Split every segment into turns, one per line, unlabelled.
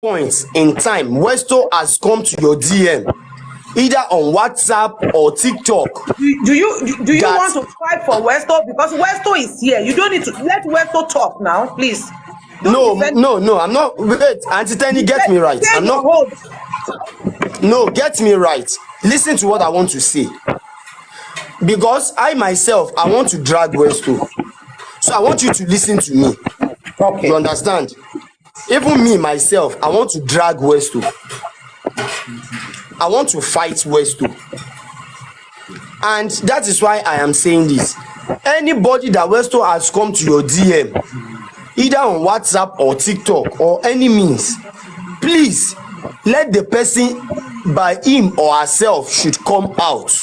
points in time, Westo has come to your DM, either on WhatsApp or TikTok.
Do you
that
want to fight for Westo? Because Westo is here. You don't need to let Westo talk now, please.
no, I'm not. Wait, Auntie Tenny, get me right. I'm not. No, get me right. Listen to what I want to say. Because I myself, I want to drag Westo. So I want you to listen to me.
Okay.
You understand? Even me myself, I want to drag Westo. I want to fight Westo. And that is why I am saying this. Anybody that Westo has come to your DM, either on WhatsApp or TikTok or any means, please let the person by him or herself should come out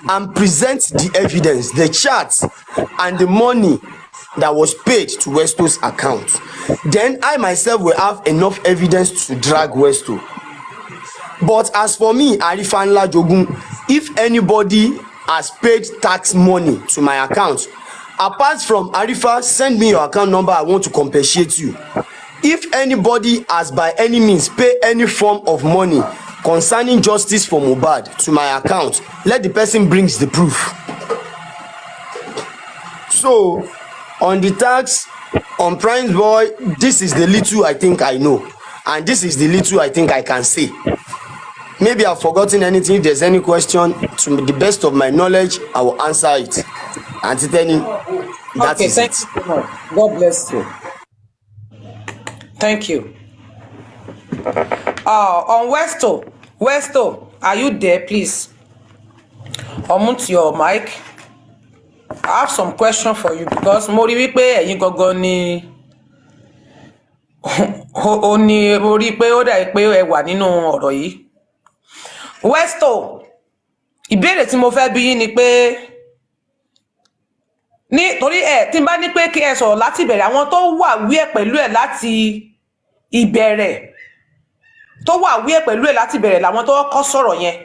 and present the evidence, the charts and the money that was paid to Westo's account. Then I myself will have enough evidence to drag Westo. But as for me, Arifanla Jogun, if anybody has paid tax money to my account, apart from Arifa, send me your account number, I want to compensate you. If anybody has by any means paid any form of money concerning justice for Mohbad to my account, let the person brings the proof. So on the tax, on Prime Boy, this is the little I think I know, and this is the little I think I can say. Maybe I've forgotten anything. If there's any question, to the best of my knowledge, I will answer it. Auntie Tenny, that
okay,
is
thank
it.
you so much. God bless you. Thank you. On Westo, are you there, please? Unmute your mic. I have some question for you because mo rí wípé ẹ̀yin gangan ni mo rí pé ó dà pé ẹ wà nínú ọ̀rọ̀ yìí. Westo, ìbéèrè tí mo fẹ́ bi yín ni pé nítorí tí n bá ní pé kí ẹ sọ̀rọ̀ láti ìbẹ̀rẹ̀, àwọn tó wà wí ẹ̀ pẹ̀lú ẹ̀ láti ìbẹ̀rẹ̀ láti ìbẹ̀rẹ̀ làwọn tó kọ́ sọ̀rọ̀ yẹn,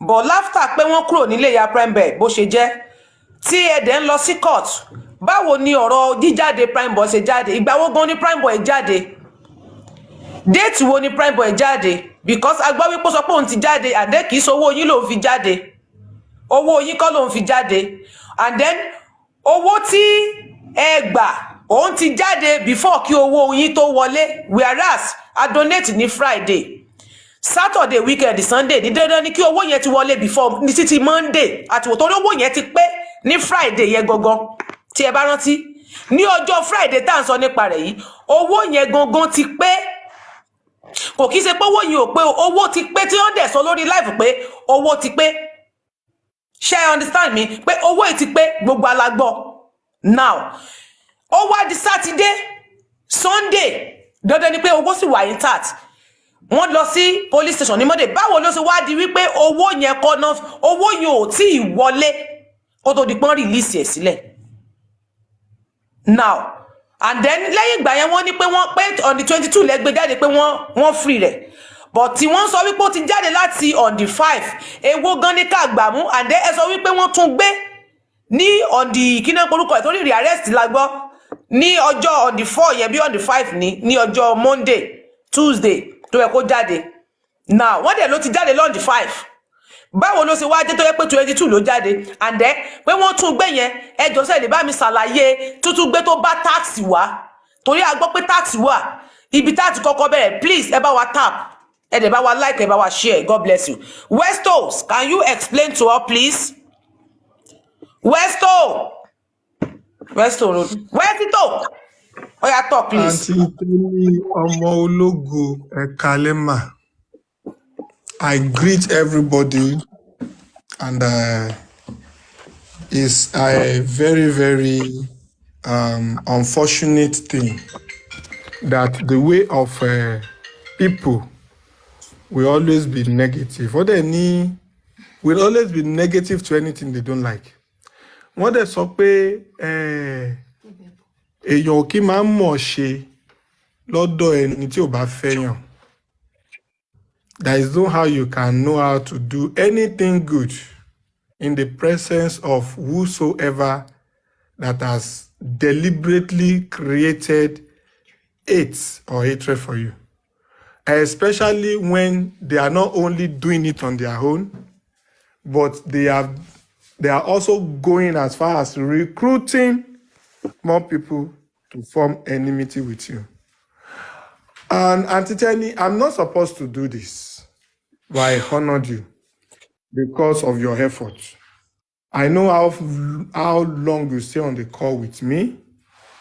but láfítà pé wọ́n kúrò nílé ìyá Primeboy bó ṣe jẹ́ tí ẹ̀dẹ̀ ń lọ sí court, báwo ni ọ̀rọ̀ jíjáde Primeboy ṣe jáde? Ìgbà wo gan ni Primeboy jáde? Déètì wo ni Primeboy jáde? Because a gbọ́ wípé ó sọ pé òun ti jáde, àdé kìí sọ owó yín lòun fi jáde, owó yín kọ́ lòun fi jáde, and then owó tí ẹ gbà òun ti jáde before kí owó yín tó wọlé, whereas a donate ní Friday, Saturday, weekend, Sunday ní dandan ni kí owó yẹn ti wọlé before ní títí Monday, àti wò torí owó yẹn ti pé ní Friday yẹn gangan. Tí ẹ bá rántí ní ọjọ́ Friday tá à ń sọ nípa rẹ̀ yìí, owó yẹn gangan ti pé, kò kí ṣe pé owó yìí ò pé, owó ti pé tí wọ́n dẹ̀ sọ lórí live pé owó ti pé. Ṣé ẹ understand mi pé owó yìí ti pé, gbogbo alágbọ́. Now ó wá di Saturday, Sunday, dandan ni pé owó sì wà intact. Wọ́n lọ sí police station ní Monday. Báwo ló ṣe wá di wípé owó yẹn kọ́ náà, owó yẹn ò tí ì wọlé kó tó di pọ́n release ẹ̀ sílẹ̀? Now and then lẹ́yìn ìgbà yẹn wọ́n ní pé wọ́n pé on the 22 lẹ́gbẹ́ jáde pé wọ́n free rẹ̀, but tí wọ́n sọ wípé ó ti jáde láti on the 5, èwo gan ní ká gbà mú, and then ẹ sọ wípé wọ́n tún gbé ní on the kíná korúkọ ẹ̀ torí rearrest la gbọ́ ní ọjọ́ on the 4 yẹn bí on the 5 ní ọjọ́ Monday, Tuesday tó yẹ kó jáde. Now wọ́n dẹ̀ ló ti jáde lọ́n the 5. Báwo ló ṣe wá jẹ́ tó yẹ pé 22 ló jáde, and then pé wọ́n tún gbé yẹn, ẹjọ́ sẹ́ lè bá mi ṣàlàyé tútù gbé tó bá tax wá, torí a gbọ́ pé tax wà ibi tax kọ́kọ́ bẹ̀rẹ̀. Please ẹ bá wa tap, ẹ dẹ̀ bá wa like, ẹ bá wa share. God bless you. Westo, can you explain to her please? Westo, oya talk please.
Auntie Tenny ọmọ ológo Ekalema, I greet everybody, and it's a very, very unfortunate thing that the way of people will always be negative. What they need will always be negative to anything they don't like. What they sọ pé èèyàn kì máa ń mọ̀ ṣe lọ́dọ̀ ẹni tí ò bá fẹ́yàn. There is no how you can know how to do anything good in the presence of whosoever that has deliberately created hate or hatred for you. especially when they are not only doing it on their own, but they are also going as far as recruiting more people to form enmity with you. And Auntie Tenny, I'm not supposed to do this, but I honored you because of your efforts. I know how long you stay on the call with me.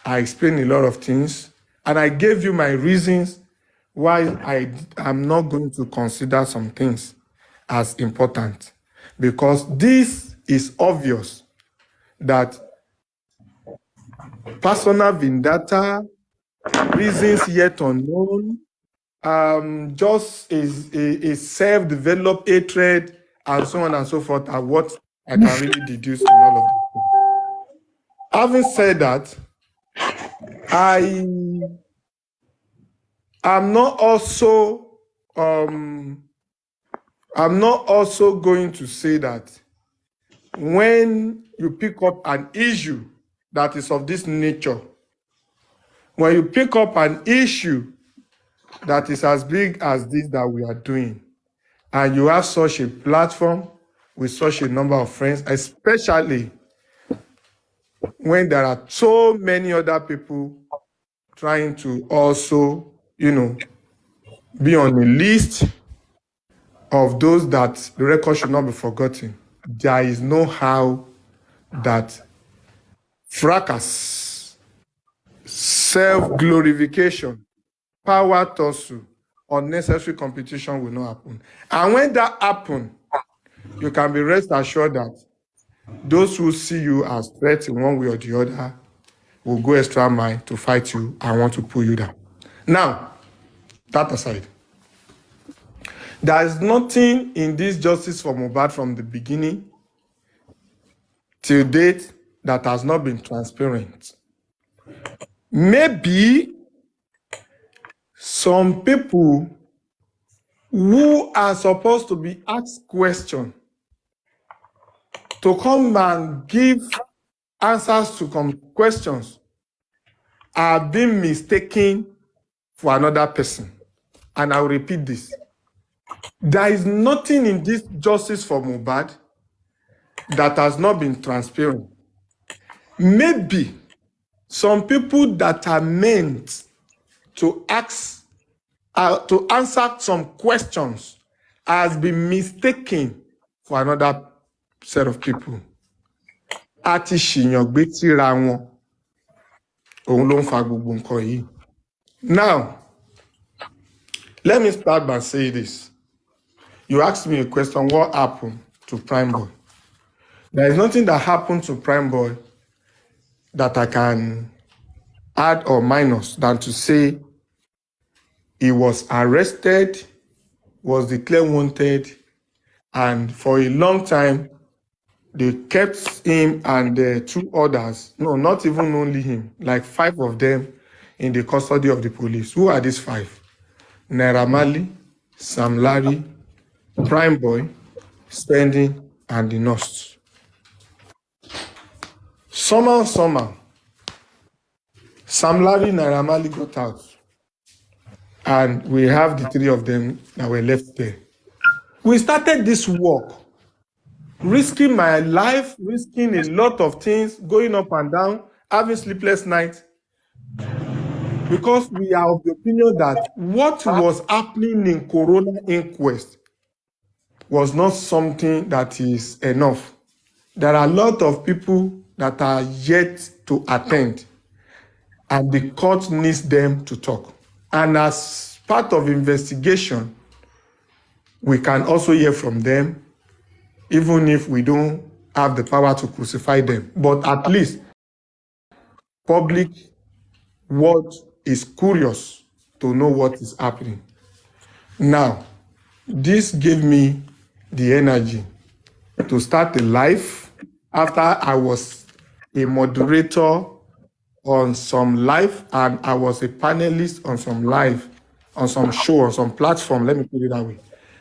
I explained a lot of things, and I gave you my reasons why I am not going to consider some things as important. Because this is obvious that personal vendetta, reasons yet unknown, just a self-developed hatred, and so on and so forth are what I can really deduce in all of this. Having said that, I am not also going to say that when you pick up an issue that is of this nature, when you pick up an issue that is as big as this that we are doing, and you have such a platform with such a number of friends, especially when there are so many other people trying to also, be on a list of those that the record should not be forgotten. There is no how that fracas, self-glorification, power tussle, unnecessary competition will not happen. And when that happens, you can be rest assured that those who see you as threats in one way or the other will go extra mile to fight you and want to pull you down. Now, that aside, there is nothing in this justice for Mohbad from the beginning till date that has not been transparent. Maybe some people who are supposed to be asked questions to come and give answers to questions are being mistaken for another person. And I'll repeat this. There is nothing in this justice for Mohbad that has not been transparent. Maybe some people that are meant to answer some questions has been mistaken for another set of people. Àti ṣìyàn gbé tíra wọn, òun ló ń fa gbogbo nǹkan yìí. Now, let me start by saying this. You asked me a question, what happened to Prime Boy? There is nothing that happened to Prime Boy that I can add or minus than to say he was arrested, was declared wanted, and for a long time, they kept him and two others, no, not even only him, like 5 of them in the custody of the police. Who are these 5? Naira Marley, Sam Larry, Prime Boy, Spending, and the nurse. Somehow, Sam Larry, Naira Marley got out. And we have the 3 of them that were left there. We started this work, risking my life, risking a lot of things, going up and down, having sleepless nights, because we are of the opinion that what was happening in Corona inquest was not something that is enough. There are a lot of people that are yet to attend, and the court needs them to talk. And as part of investigation, we can also hear from them, even if we don't have the power to crucify them. But at least public world is curious to know what is happening. Now, this gave me the energy to start a live after I was a moderator on some live and I was a panelist on some live, on some show, on some platform, let me put it that way.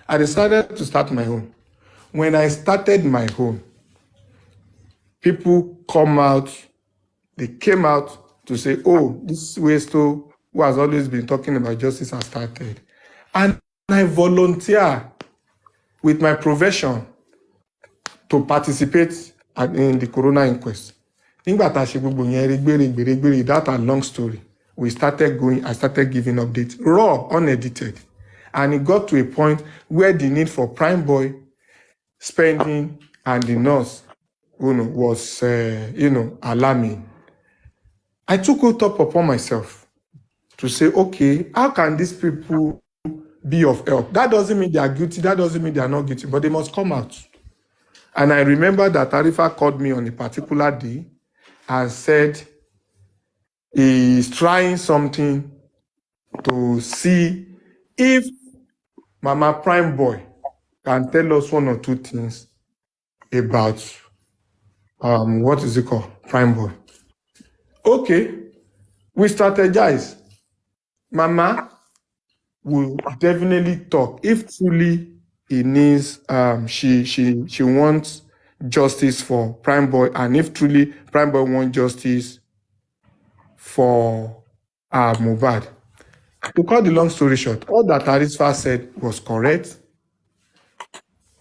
I decided to start my own. When I started my own, people they came out to say, oh, this Westo, who has always been talking about justice, has started. And I volunteer with my profession to participate in the corona inquest. Nígbà tá a ṣe gbogbo yẹn regbèrègbèrègbèrè, that a long story. I started giving updates, raw, unedited. And it got to a point where the need for prime boy spending and the nurse, was, alarming. I took it up upon myself to say, okay, how can these people be of help? That doesn't mean they are guilty. That doesn't mean they are not guilty, but they must come out. And I remember that Arifa called me on a particular day and said he's trying something to see if Mama Prime Boy can tell us one or two things about what is it called? Prime Boy. Okay, we strategize. Mama will definitely talk if truly he needs she wants justice for Prime Boy, and if truly Prime Boy wants justice for mohbad. To cut the long story short, all that Arisfa said was correct.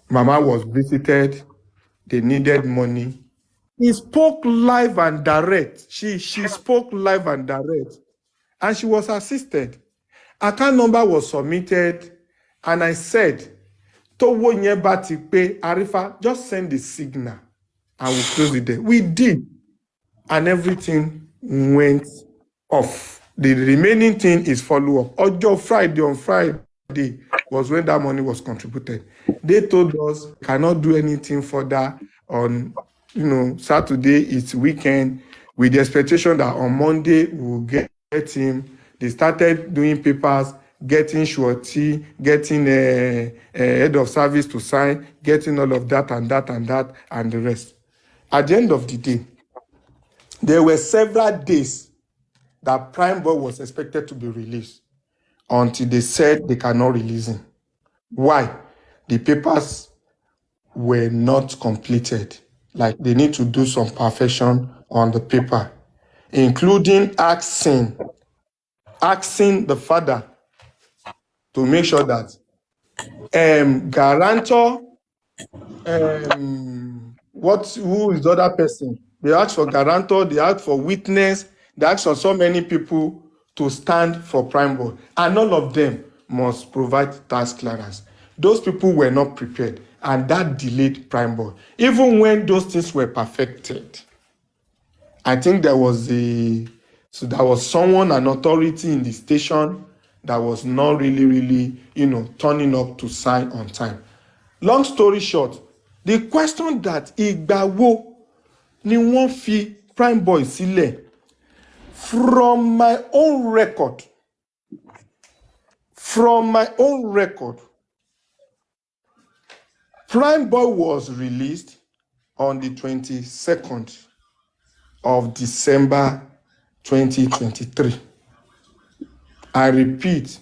Mama was visited, they needed money. He spoke live and direct. She spoke live and direct, and she was assisted. Account number was submitted, and I said, Towo yẹn bá ti pé, Arifa, just send the signal and we'll close it there. We did, and everything went off. The remaining thing is follow-up. On Friday was when that money was contributed. They told us cannot do anything further on, Saturday, it's weekend, with the expectation that on Monday we'll get him. They started doing papers, getting surety, getting a head of service to sign, getting all of that and the rest. At the end of the day, there were several days that Prime Boy was expected to be released until they said they cannot release him. Why? The papers were not completed. Like, they need to do some perfection on the paper, including asking the father to make sure that guarantor, who is the other person? They asked for guarantor, they asked for witness, they asked for so many people to stand for Prime Boy, and all of them must provide tax clearance. Those people were not prepared, and that delayed Prime Boy. Even when those things were perfected, I think there was someone, an authority in the station that was not really, turning up to sign on time. Long story short, the question that ìgbà wo ni wọ́n fi Prime Boy sílẹ̀, from my own record, Prime Boy was released on the 22nd of December 2023. I repeat,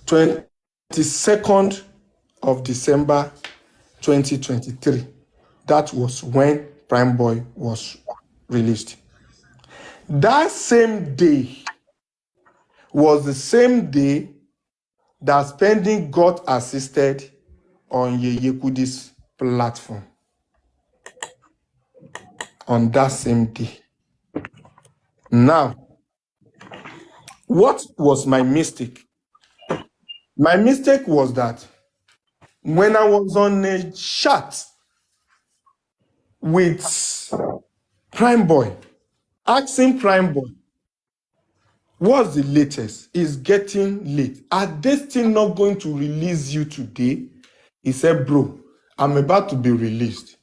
22nd of December 2023. That was when Prime Boy was released. That same day was the same day that Spending got assisted on Yeye Kudi's platform. On that same day. Now, what was my mistake? My mistake was that when I was on a chat with Prime Boy, asking Prime Boy, what's the latest? It's getting late. Are they still not going to release you today? He said, bro, I'm about to be released,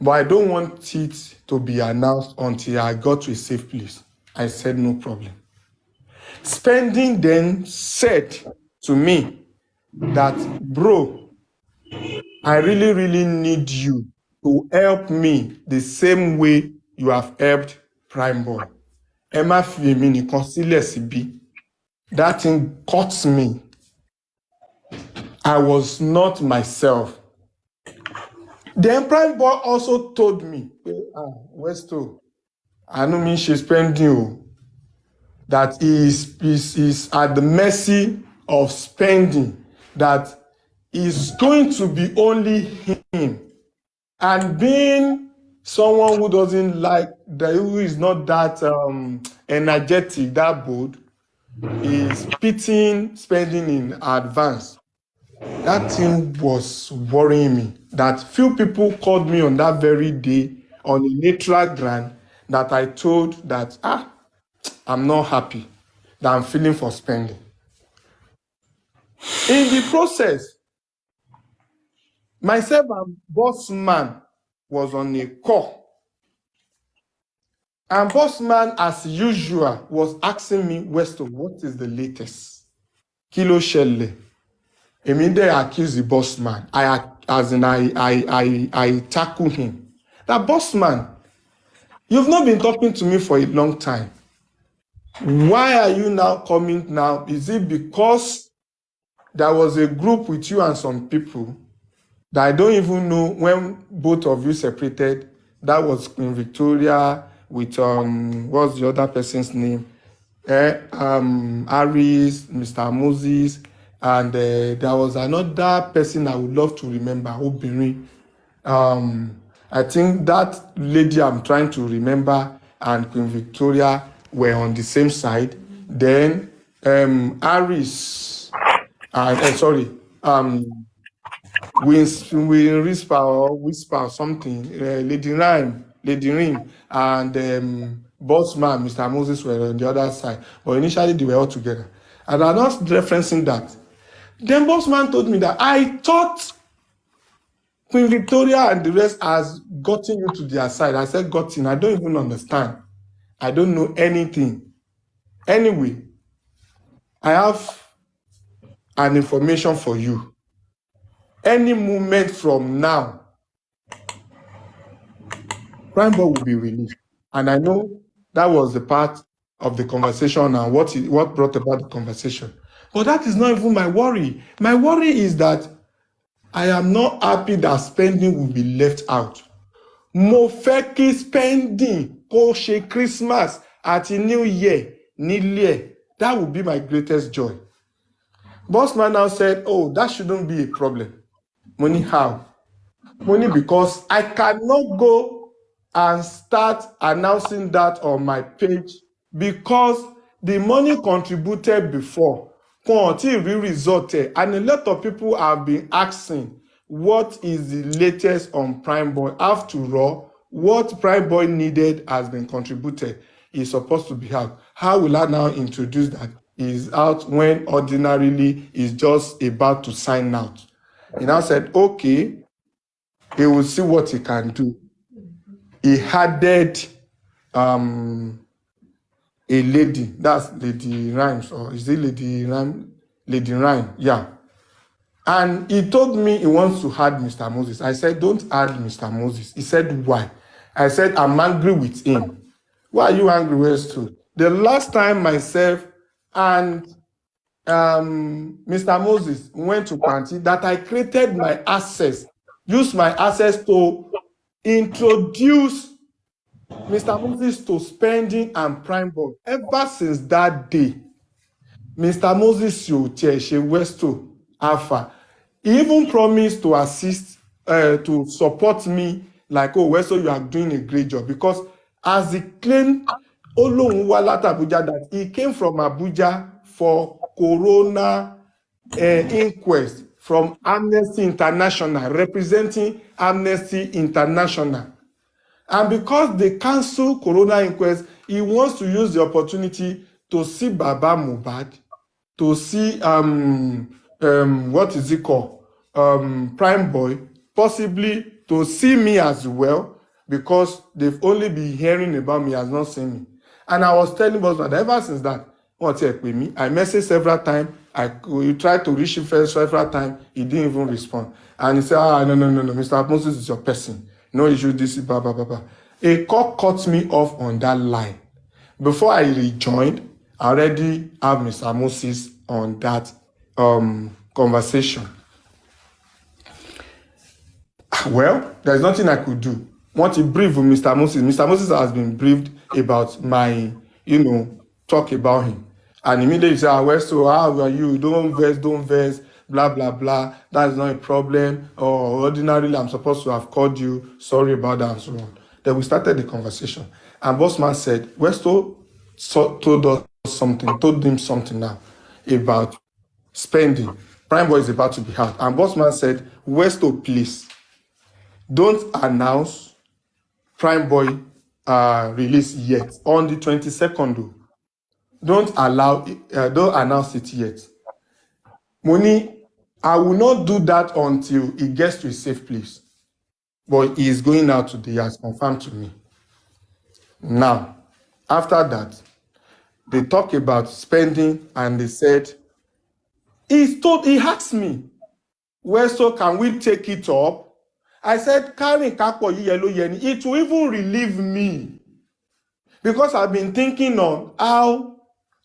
but I don't want it to be announced until I got to a safe place. I said, no problem. Spending then said to me that, bro, I really need you to help me the same way you have helped Prime Boy. Emma Fiemini consider CB. That thing cuts me. I was not myself. Then Prime Boy also told me, Westo, I know she's spending you, that is at the mercy of spending that is going to be only him. And being someone who doesn't like, who is not that energetic, that bold, is pitying spending in advance. That thing was worrying me. That few people called me on that very day on a neutral ground that I told that, I'm not happy, that I'm feeling for spending. In the process, myself and boss man was on a call. And boss man, as usual, was asking me, Weston, what is the latest? Kilo Shelley. Immediately I accuse the boss man. I tackle him. That boss man, you've not been talking to me for a long time. Why are you now coming now? Is it because there was a group with you and some people that I don't even know when both of you separated? That was Queen Victoria with what's the other person's name? Aris, Mr. Moses, and there was another person I would love to remember, Obìnrin. I think that lady I'm trying to remember and Queen Victoria were on the same side. Then Aris, Whisper or Whisper something, Lady Rhyme, and Bossman, Mr. Moses were on the other side. But initially they were all together. And I'm not referencing that. Then Bossman told me that I thought Queen Victoria and the rest has gotten you to their side. I said, gotten, I don't even understand. I don't know anything. Anyway, I have an information for you. Any moment from now, Primeboy will be released. And I know that was the part of the conversation and what brought about the conversation. But that is not even my worry. My worry is that I am not happy that spending will be left out. Mo fẹ́ kí spending kó ṣe Christmas àti New Year nílé. That would be my greatest joy. Bossman now said, oh, that shouldn't be a problem. Money how? Money because I cannot go and start announcing that on my page because the money contributed before resulted, and a lot of people have been asking what is the latest on Primeboy. After all, what Primeboy needed has been contributed. Is supposed to be out. How will I now introduce that? Is out when ordinarily is just about to sign out. And I said, okay, he will see what he can do. He added a lady, that's Lady Rhymes, or is it Lady Rhyme? Lady Rhyme, yeah. And he told me he wants to add Mr. Moses. I said, don't add Mr. Moses. He said, why? I said, I'm angry with him. Why are you angry with too? The last time myself and Mr. Moses went to Panti, that I created my access, used my access to introduce Mr. Moses to spending and Primeboy. Ever since that day, Mr. Moses she Westo Alpha. He even promised to assist, to support me, like, oh, Westo, you are doing a great job. Because as he claimed, Abuja, that he came from Abuja for Corona inquest from Amnesty International, representing Amnesty International. And because they cancel Corona inquest, he wants to use the opportunity to see Baba Mohbad, to see what is it called? Primeboy, possibly to see me as well, because they've only been hearing about me, has not seen me. And I was telling Bosman that ever since that, what's it with me? I messaged several times. You tried to reach him first several times. He didn't even respond. And he said, no, Mr. Moses is your person. No issue, this, blah, blah, blah, blah. A call cut me off on that line. Before I rejoined, I already have Mr. Moses on that conversation. Well, there's nothing I could do. Want to brief with Mr. Moses. Mr. Moses has been briefed about my, talk about him. And immediately say, well, so how are you? Don't vex, blah, blah, blah. That's not a problem. Or ordinarily, I'm supposed to have called you. Sorry about that, and so on. Then we started the conversation. And Bossman said, Westo told him something now about spending. Prime Boy is about to be out. And Bossman said, Westo, please, don't announce Prime Boy release yet. On the 22nd, though. Don't announce it yet. Money, I will not do that until he gets to a safe place. But he is going out today, he has confirmed to me. Now, after that, they talk about spending and they said, he asked me, well, so can we take it up? I said, Karen Kapo Yellow Yeni, it will even relieve me. Because I've been thinking on how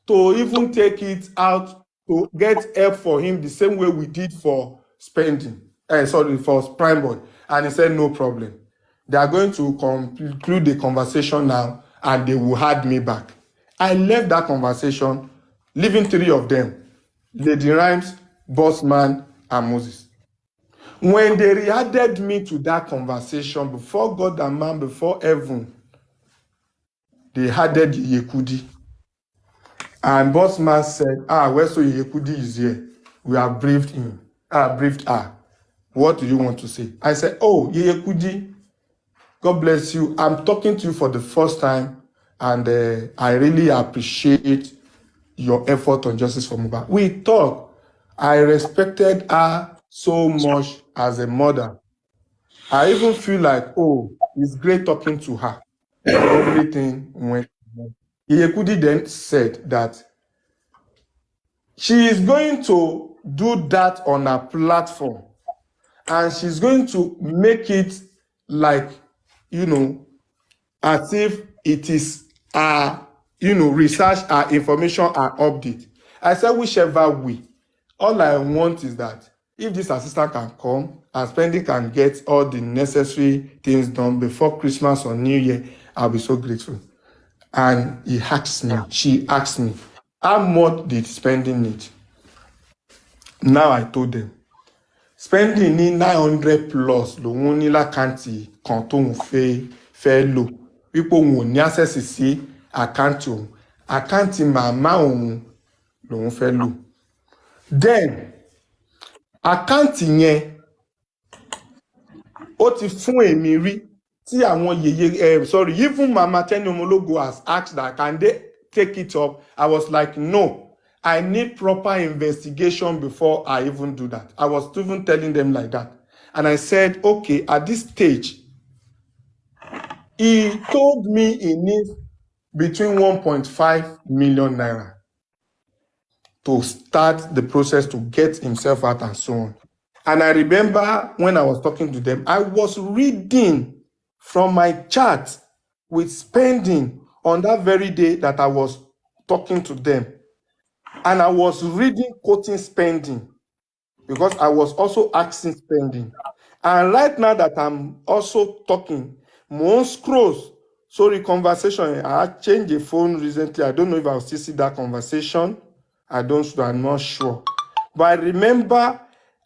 to even take it out to get help for him the same way we did for spending. For Prime Boy. And he said, no problem. They are going to conclude the conversation now and they will add me back. I left that conversation, leaving three of them, Lady Rhymes, Bossman, and Moses. When they re-added me to that conversation, before God and man, before heaven, they added Yekudi. And Bossman said, well, so Yekudi is here. We have briefed him. Briefed her. What do you want to say? I said, Yekudi, God bless you. I'm talking to you for the first time, and I really appreciate your effort on justice for Mohbad. We talked. I respected her so much as a mother. I even feel like, it's great talking to her. Everything went well. Yekudi then said that she is going to do that on her platform, and she's going to make it like, as if it is research, information, update. I said, whichever way. All I want is that if this assistant can come and spending can get all the necessary things done before Christmas or New Year, I'll be so grateful. And she asked me, how much did spending need? Now I told them, spending ní 900 plus lòun ní lákàntì kan tóun fẹ́ lò wípé òun ò ní access sí àkáǹtì òun, àkáǹtì màmá òun lòun fẹ́ lò. Then àkáǹtì yẹn ó ti fún èmi rí tí àwọn even Mama Tenny Omologo has asked that can they take it up. I was like, no, I need proper investigation before I even do that. I was even telling them like that. And I said, okay, at this stage, he told me he needs between 1.5 million naira to start the process to get himself out and so on. And I remember when I was talking to them, I was reading from my chat with spending on that very day that I was talking to them. And I was reading, quoting spending, because I was also asking spending. And right now that I'm also talking, more scrolls, conversation. I changed the phone recently. I don't know if I'll still see that conversation. I'm not sure. But I remember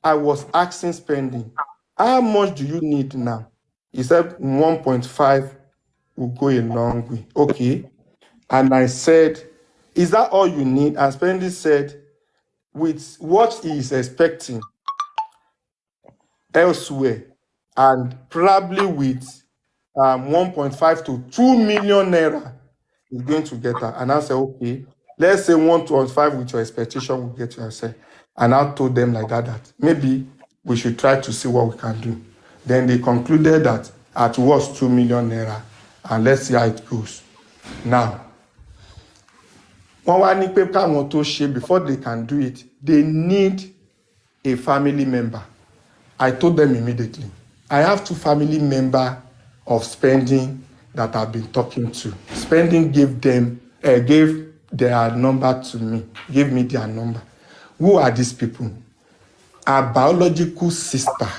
I was asking spending, how much do you need now? He said 1.5 will go a long way. Okay. And I said, is that all you need? And spending said, with what he is expecting elsewhere, and probably with 1.5 to 2 million naira, is going to get her. And I said, okay, let's say 1.5 with your expectation will get you. I said, and I told them like that maybe we should try to see what we can do. Then they concluded that at worst 2 million naira, and let's see how it goes. Now, before they can do it, they need a family member. I told them immediately. I have 2 family members of spending that I've been talking to. Spending gave their number to me, gave me their number. Who are these people? Our biological sister,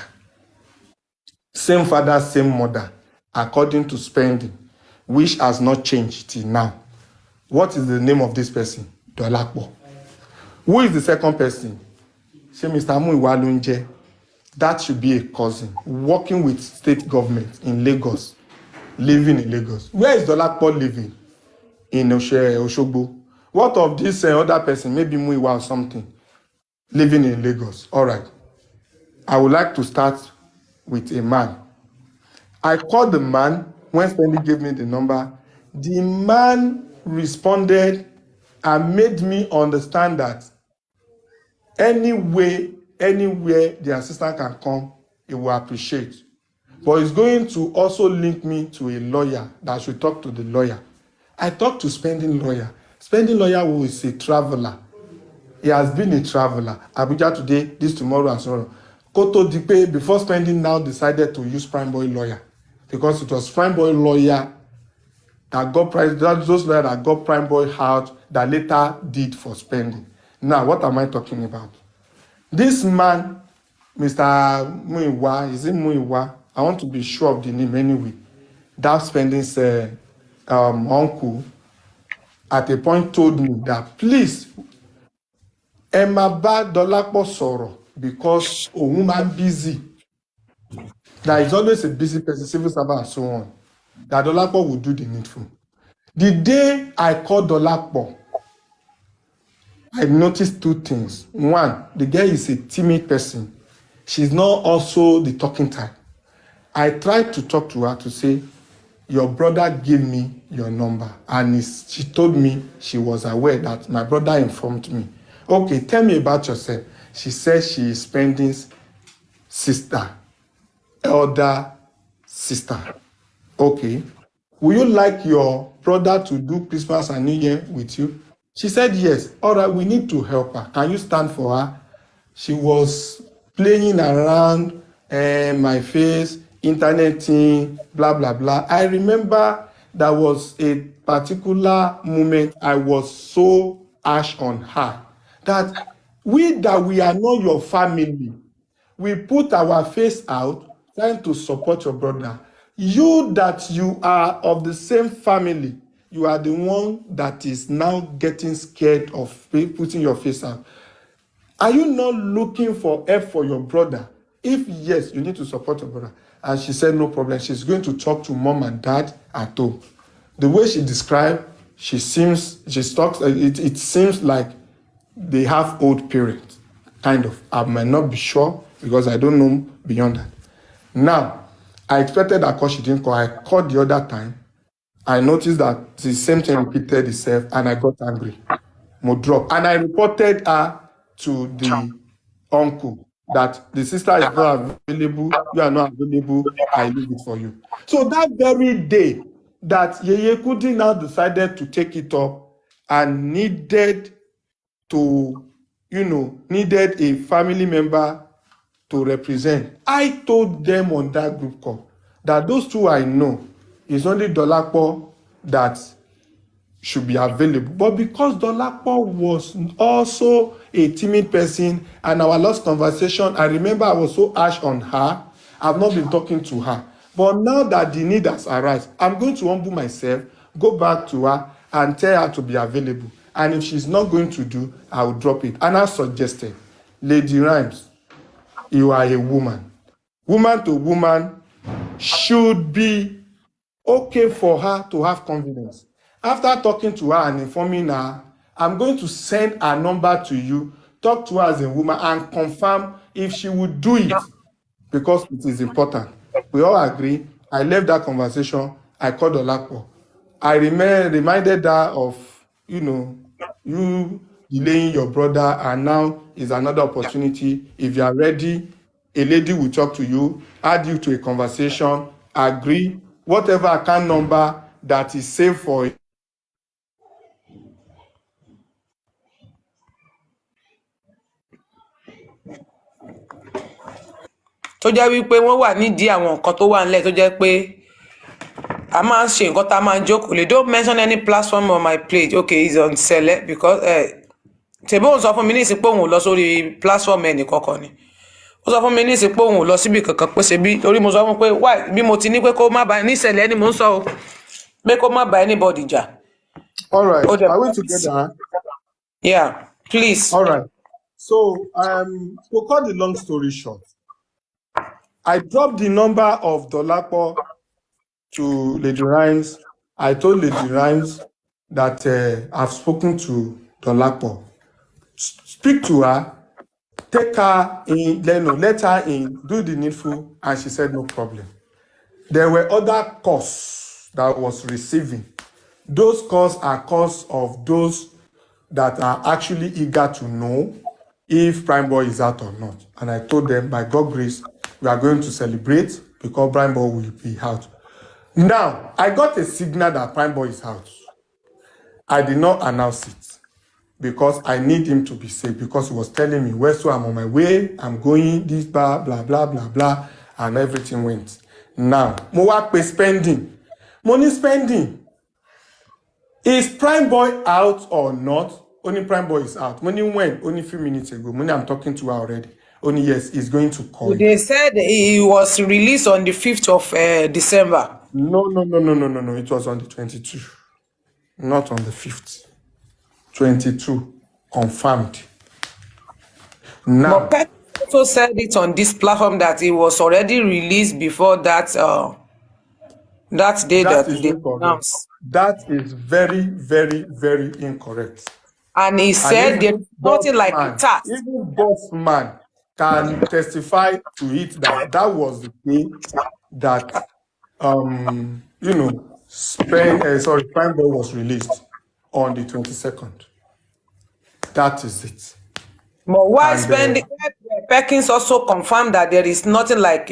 same father, same mother, according to spending, which has not changed till now. What is the name of this person? Dolapo. Who is the second person? Say Mr. Muiwa Lunje. That should be a cousin working with state government in Lagos, living in Lagos. Where is Dolapo living? In Oshogbo. What of this other person, maybe Muiwa or something, living in Lagos? All right. I would like to start with a man. I called the man when Stanley gave me the number. The man responded and made me understand that anywhere the assistant can come, he will appreciate. But he's going to also link me to a lawyer that should talk to the lawyer. I talked to Spending Lawyer. Spending Lawyer who is a traveler. He has been a traveler. Abuja today, this tomorrow, and so on. Koto Dipe, before Spending now decided to use Prime Boy Lawyer because it was Prime Boy Lawyer that got those lawyers that got Prime Boy out that later did for Spending. Now, what am I talking about? This man, Mr. Muiwa, is it Muiwa? I want to be sure of the name anyway. That Spending's uncle at a point told me that please, Emma Ba Dolapo Soro, because a woman busy. There is always a busy person, civil servant and so on. That Dolapo will do the needful. The day I called Dolapo, I noticed two things. One, the girl is a timid person. She's not also the talking type. I tried to talk to her to say, your brother gave me your number. And she told me she was aware that my brother informed me. Okay, tell me about yourself. She said she is Spending's sister, elder sister. Okay. Will you like your brother to do Christmas and New Year with you? She said yes. All right, we need to help her. Can you stand for her? She was playing around my face, internet thing, blah, blah, blah. I remember there was a particular moment I was so harsh on her that we are not your family. We put our face out trying to support your brother. You that you are of the same family, you are the one that is now getting scared of putting your face out. Are you not looking for help for your brother? If yes, you need to support your brother. And she said, no problem. She's going to talk to mom and dad at home. The way she described, it seems like they have old parents, kind of. I might not be sure because I don't know beyond that. Now, I expected that call, she didn't call. I called the other time. I noticed that the same thing repeated itself and I got angry. More drop. And I reported her to the uncle that the sister is not available, you are not available, I leave it for you. So that very day that Yeye Kudi now decided to take it up and needed a family member to represent, I told them on that group call that those two I know, it's only Dolapo that should be available. But because Dolapo was also a timid person and our last conversation, I remember I was so harsh on her, I've not been talking to her. But now that the need has arisen, I'm going to humble myself, go back to her and tell her to be available. And if she's not going to do, I will drop it. And I suggested, Lady Rhymes, you are a woman. Woman to woman should be okay for her to have confidence. After talking to her and informing her, I'm going to send her number to you, talk to her as a woman and confirm if she would do it because it is important. We all agree. I left that conversation. I called Dolapo. I reminded her of, you delaying your brother, and now is another opportunity. If you are ready, a lady will talk to you, add you to a conversation, agree, whatever account number that is safe for it.
tó jẹ́ wípé wọ́n wà nídìí àwọn nǹkan tó wà nílẹ̀ tó jẹ́ pé a máa ń ṣe nǹkan tá a máa ń jókòó lé. Don't mention any platform on my page. Okay, it's on select because tèbí òun sọ fún mi ní ìsìn pé òun ò lọ sórí platform ẹnì kankan ni. Ó sọ fún mi ní ìsìn pé òun ò lọ síbi kankan pé ṣe bí torí mo sọ fún pé why bí mo ti ní pé kó má bá ní ìṣẹ̀lẹ̀ ni mò ń sọ o pé kó má bá anybody jà.
All right, are we together?
Yeah, please.
All right. So, to cut the long story short, I dropped the number of Dolapo to Lady Rhymes. I told Lady Rhymes that I've spoken to Dolapo. Speak to her, take her in, let her in, do the needful, and she said no problem. There were other calls that I was receiving. Those calls are calls of those that are actually eager to know if Prime Boy is out or not. And I told them, by God's grace, we are going to celebrate because Prime Boy will be out. Now, I got a signal that Prime Boy is out. I did not announce it because I need him to be safe, because he was telling me, where so I'm on my way, I'm going, this, blah, blah, blah, blah, blah, and everything went. Now, mo wá pe spending. Money spending. Is Prime Boy out or not? Only Prime Boy is out. Money when? Only a few minutes ago. Money, I'm talking to her already. Only yes, he's going to call you.
They said he was released on the 5th of December.
No. It was on the 22nd. Not on the 5th. 22. Confirmed.
But
Now,
Pet also said it on this platform that he was already released before that that day
that
that
is
they
incorrect.
announced.
That is very, very, very incorrect.
And he
And
said there is nothing like a tax.
even boss man can testify to it that that was the day that Prime Boy was released on the 22nd. That is it.
But why
And
spending? Perkins also confirmed that there is nothing like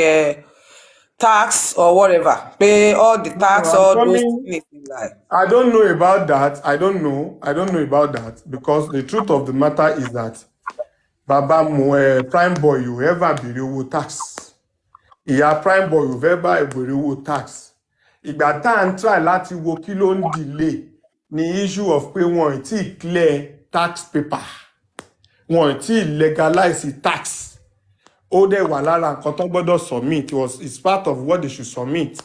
tax or whatever. Pay all the tax,
I'm
all those
coming.
things. Like,
I don't know about that. I don't know about that, because the truth of the matter is that Baba Prime Boy, you ever be owó tax. Ìyá Prime Boy, you ever be owó tax. Ìgbà tá à ń try láti wo kí ló ń delay ní issue of pé wọn ò tí clear tax paper. Wọn ò tí legalize tax. Ó dẹ̀ wà lára nǹkan tó gbọ́dọ̀ submit. It's part of what they should submit.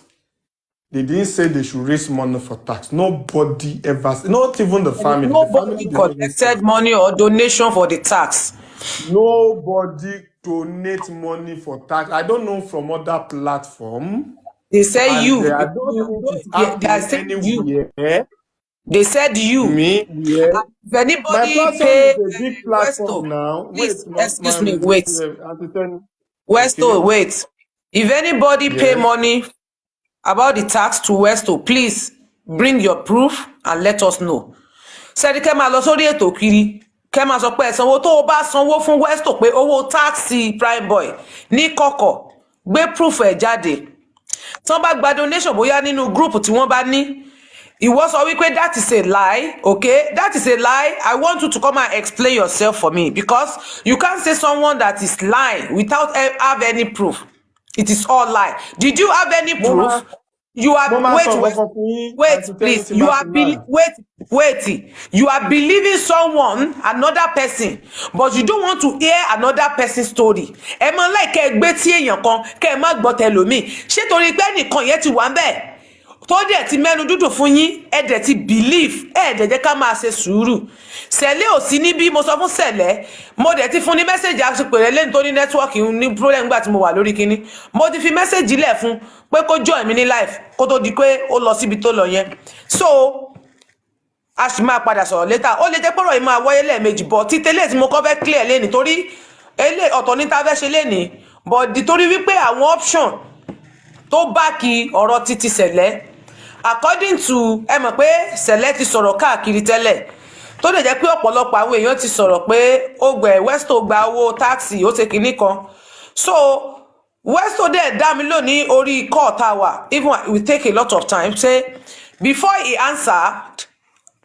They didn't say they should raise money for tax. Nobody ever, not even the family.
nobody collected money or donation for the tax.
Nobody donate money for tax. I don't know from other platform.
They say
And
you.
I don't think it's
They are
happening
saying you.
anywhere.
They said you.
Me, yeah.
And if
My
anybody
platform
pay
is a big platform
Westo,
now.
please,
Wait,
excuse me, wait. Westo,
Okay.
wait. If anybody pay
Yes.
money about the tax to Westo, please bring your proof and let us know. Sẹ́ni kẹ́ máa lọ sórí ètò kiri, kẹ́ máa sọ pé ẹ sanwó, tó o bá sanwó fún Westo pé owó táàsì Prime Boy ní kọ̀kọ̀, gbé proof ẹ̀ jáde. Tí wọ́n bá gba donation bóyá nínú group tí wọ́n bá ní, ìwọ sọ wípé that is a lie, okay? That is a lie. I want you to come and explain yourself for me, because you can't say someone that is lying without have any proof. It is all lie. Did you have any proof? You are wait, please. You are wait. You are believing someone, another person, but you don't want to hear another person's story. Ẹ mọ̀ like kẹ́ gbé tí èèyàn kan kẹ́ má gbọ́ tẹlòmíì. Ṣé torí pé nìkan yẹn ti wà ńbẹ̀? Tó dẹ̀ ti mẹ́nu dúdú fún yín, ẹ dẹ̀ ti believe, ẹ dẹ̀ jẹ́ ká máa ṣe sùúrù. Sẹ̀lẹ̀ ò sí níbí, mo sọ fún Sẹ̀lẹ̀, mo dẹ̀ ti fún ní mẹ́sẹ̀jì àṣepẹ̀rẹ̀ lẹ́nu tó ní nẹ́tíwọ́ọ̀kì ní problem nígbà tí mo wà lórí kinní. Mo ti fi mẹ́sẹ̀jì lẹ̀ fún pé kó join mi ní live kó tó di pé ó lọ síbi tó lọ yẹn. So a sì máa padà sọ̀rọ̀ later. Ó lè jẹ́ pọ̀rọ̀ yìí máa wáyé lẹ́ẹ̀mejì, but títẹ́lẹ̀ tí mo kọ́ fẹ́ clear lẹ́ni torí ọ̀tọ̀ ní ta fẹ́ ṣe lẹ́ni, but torí wípé àwọn option tó báàkì ọ̀rọ̀ títí Sẹ̀lẹ̀, according to ẹ mọ̀ pé Sẹ̀lẹ̀ ti sọ̀rọ̀ káàkiri tẹ́lẹ̀, tó lè jẹ́ pé ọ̀pọ̀lọpọ̀ àwọn èèyàn ti sọ̀rọ̀ pé ó gbẹ̀ Westo gba owó táàsì ó ṣe kinní kan. So Westo dẹ̀ dá mi lónìí orí call tá a wà, even it will take a lot of time, say before he answered,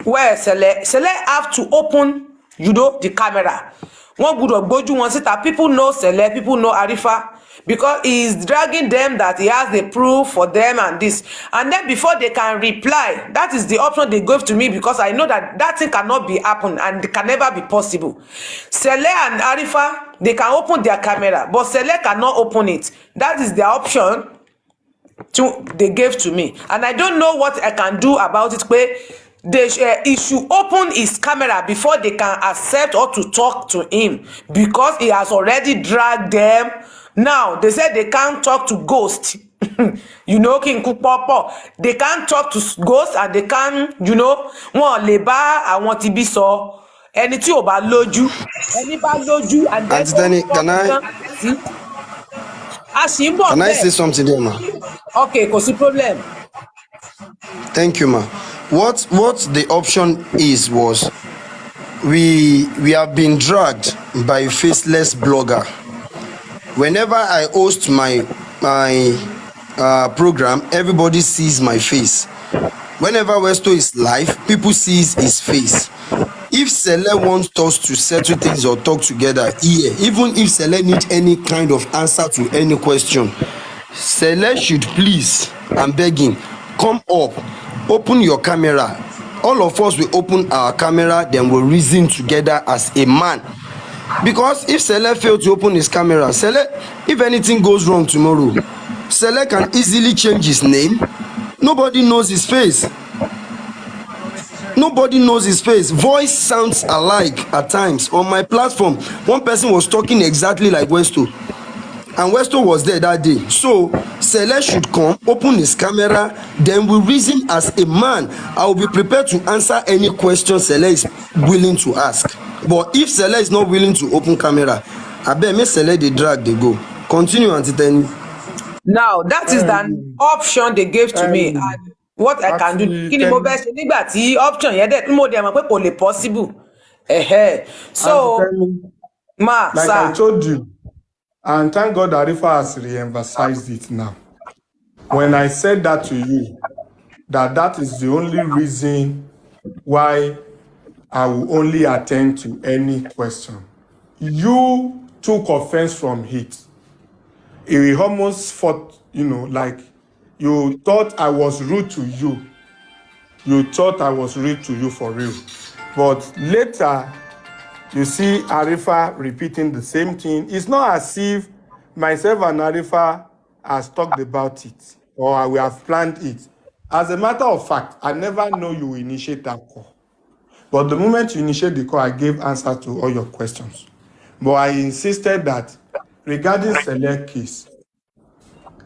well, Sẹ̀lẹ̀ have to open the camera. Wọ́n gbọ́dọ̀ gbójú wọn síta. People know Sẹ̀lẹ̀, people know Arifa, because he is dragging them that he has the proof for them and this. And then before they can reply, that is the option they gave to me, because I know that that thing cannot be happen and it can never be possible. Sẹ̀lẹ̀ and Arifa, they can open their camera, but Sẹ̀lẹ̀ cannot open it. That is the option they gave to me. And I don't know what I can do about it. he should open his camera before they can accept or to talk to him, because he has already dragged them. Now they said they can't talk to ghosts. You know, King Kupopo, they can't talk to ghosts, and they can, you know, wọn lè bá àwọn tí bí sọ ẹni tí ò bá lójú, ẹni bá lójú, and then
Aunty
ó ń
Tenny,
sọ nǹkan sí. A sì ń bọ̀
can I say
bẹ́ẹ̀.
something there, ma?
Okay, kò sí problem.
Thank you, ma. What the option is was we have been dragged by a faceless blogger. Whenever I host my program, everybody sees my face. Whenever Westo is live, people sees his face. If Sele wants us to settle things or talk together here, even if Sele need any kind of answer to any question, Sele should please, I'm begging, come up, open your camera. All of us will open our camera, then we'll reason together as a man. Because if Sele failed to open his camera, Sele, if anything goes wrong tomorrow, Sele can easily change his name. Nobody knows his face. Nobody knows his face. Voice sounds alike at times. On my platform, one person was talking exactly like Westo, and Westo was there that day. So Sele should come, open his camera, then we reason as a man. I will be prepared to answer any question Sele is willing to ask. But if Sele is not willing to open camera, I bet me Sele they drag, they go. Continue, Auntie Tenny.
Now that is an option they gave to me, and what I can do,
Actually,
kí ni mo fẹ́ ṣe nígbà tí option yẹn dẹ̀ tí mo dẹ̀ mọ̀ pé kò lè possible. So ma
like
sir.
I told you, and thank God Arifa has re-emphasized it now. When I said that to you, that is the only reason why I will only attend to any question. You took offense from it. It almost fought, you know, like you thought I was rude to you. You thought I was rude to you for real. But later, you see Arifa repeating the same thing. It's not as if myself and Arifa has talked about it or we have planned it. As a matter of fact, I never know you initiate that call. But the moment you initiate the call, I gave answers to all your questions. But I insisted that regarding select case,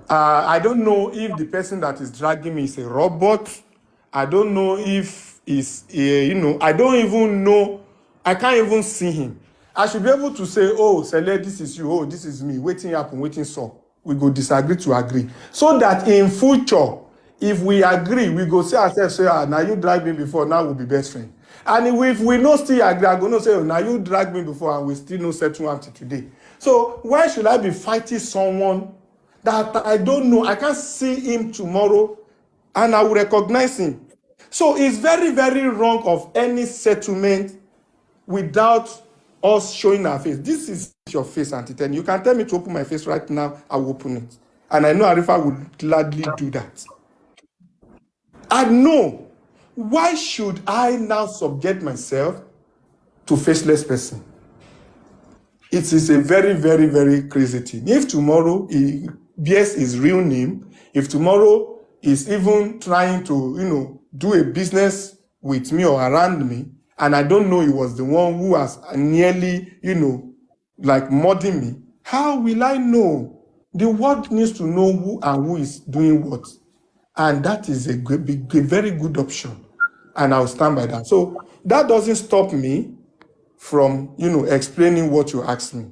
I don't know if the person that is dragging me is a robot. I don't know if it's a, I don't even know. I can't even see him. I should be able to say, oh, Sele, this is you. Oh, this is me. Waiting happen, waiting so. We go disagree to agree. So that in future, if we agree, we go say ourselves, say, now you drag me before, now we'll be best friends. And if we no still agree, I'm going to say, oh, now you drag me before and we still no settle until today. So why should I be fighting someone that I don't know? I can't see him tomorrow and I will recognize him. So it's very, very wrong of any settlement without us showing our face. This is your face, Auntie Tenny. You can tell me to open my face right now, I will open it. And I know Arifa would gladly do that. I know. Why should I now subject myself to faceless person? It is a very, very, very crazy thing. If tomorrow he bears his real name, if tomorrow is even trying to, do a business with me or around me, and I don't know he was the one who has nearly, like murdering me, how will I know? The world needs to know who and who is doing what. And that is a very good option. And I'll stand by that. So that doesn't stop me from, explaining what you asked me.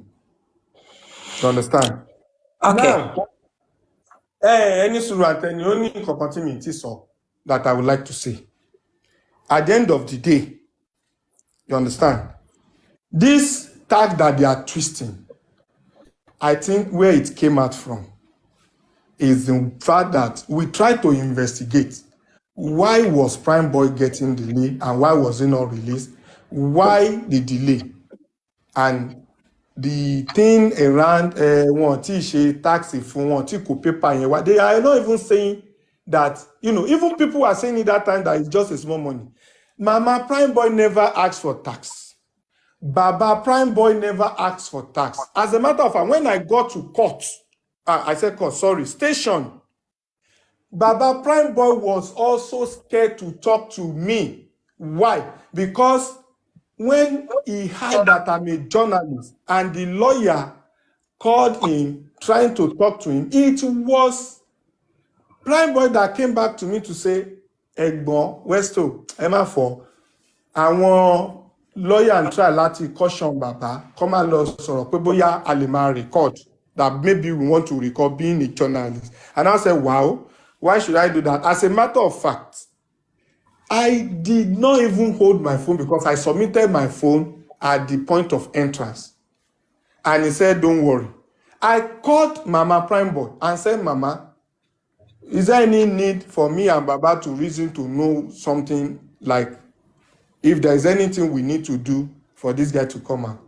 You understand?
Okay.
Now, any only opportunity so that I would like to say. At the end of the day, you understand? This tag that they are twisting, I think where it came out from is the fact that we tried to investigate why was Prime Boy getting delayed and why was he not released? Why the delay? And the thing around one taxi for one paper, they are not even saying that, even people are saying it that time that it's just a small money. Mama Prime Boy never asked for tax. Baba Prime Boy never asked for tax. As a matter of fact, when I got to court, I said court, sorry, station, Baba Prime Boy was also scared to talk to me Why? Because when he heard that I'm a journalist and the lawyer called him trying to talk to him, it was Prime Boy that came back to me to say, Ẹ̀gbọ́n Westo, ẹ má fọ, àwọn lawyer and try láti caution bàbá, kó má lọ sọ̀rọ̀ pé bóyá a lè máa record, that maybe we want to record being a journalist. And I said, wow, why should I do that? As a matter of fact, I did not even hold my phone because I submitted my phone at the point of entrance. And he said, don't worry. I called Mama Prime Boy and said, Mama, is there any need for me and Baba to reason to know something, like if there is anything we need to do for this guy to come out?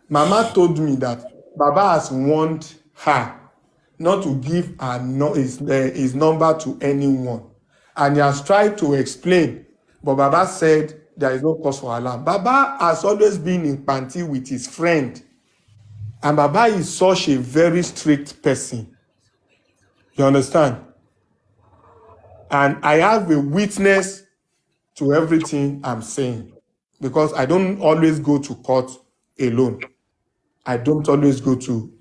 Mama told me that Baba has warned her not to give his number to anyone. And he has tried to explain, but Baba said there is no cause for alarm. Baba has always been in panty with his friend. And Baba is such a very strict person. You understand? And I have a witness to everything I'm saying, because I don't always go to court alone. I don't always go to